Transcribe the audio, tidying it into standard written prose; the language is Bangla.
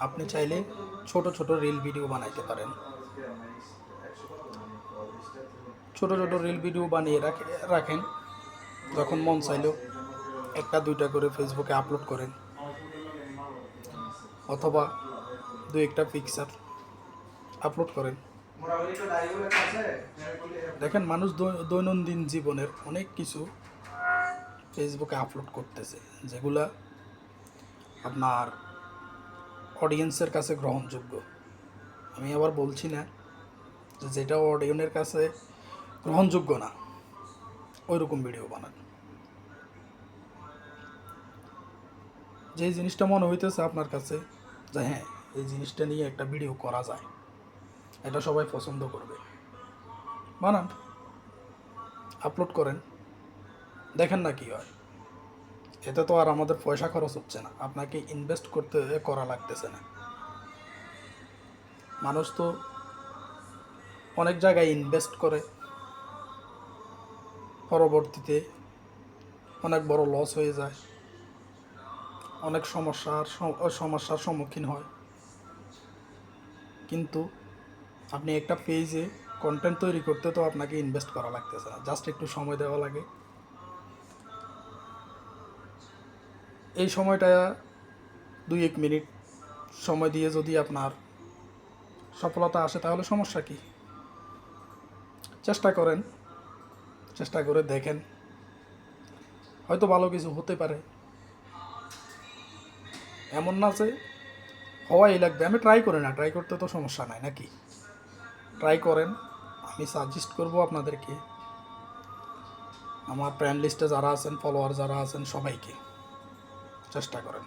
আপনি চাইলে ছোট ছোট রিল ভিডিও বানাইতে পারেন। ছোট ছোট রিল ভিডিও বানিয়ে রাখেন, যখন মন চাইলো একটা দুইটা করে ফেসবুকে আপলোড করেন, অথবা দু একটা পিকচার আপলোড করেন। দেখেন, মানুষ দৈনন্দিন জীবনের অনেক কিছু ফেসবুকে আপলোড করতেছে, যেগুলা আপনার অডিয়েন্সের কাছে গ্রহণযোগ্য। আমি আবার বলছি না যে যেটা অডিয়েন্সের কাছে গ্রহণযোগ্য না ওই রকম ভিডিও বানান। যে জিনিসটা মনে হইতেছে আপনার কাছে যে হ্যাঁ, এই জিনিসটা নিয়ে একটা ভিডিও করা যায়, এটা সবাই পছন্দ করবে, বানান, আপলোড করেন, দেখেন না কি হয়। এতে তো আর আমাদের পয়সা খরচ হচ্ছে না, আপনাকে ইনভেস্ট করা লাগতেছে না। মানুষ তো অনেক জায়গায় ইনভেস্ট করে, পরবর্তীতে অনেক বড় লস হয়ে যায়, অনেক সমস্যার সম্মুখীন হয়। কিন্তু আপনি একটা পেজে কন্টেন্ট তৈরি করতে তো আপনাকে ইনভেস্ট করা লাগতেছে না, জাস্ট একটু সময় দেওয়া লাগে। এই সময়টা 2-1 মিনিট সময় দিয়ে যদি আপনার সফলতা আসে, তাহলে সমস্যা কি? চেষ্টা করেন, চেষ্টা করে দেখেন, হয়তো ভালো কিছু হতে পারে। এমন না যে হওয়াই লাগবে, আমি ট্রাই করি না, ট্রাই করতে তো সমস্যা নাই নাকি? ট্রাই করেন। আমি সাজেস্ট করব আপনাদেরকে, আমার ফ্রেন্ড লিস্টে যারা আছেন, ফলোয়ার যারা আছেন, সবাইকে চেষ্টা করেন।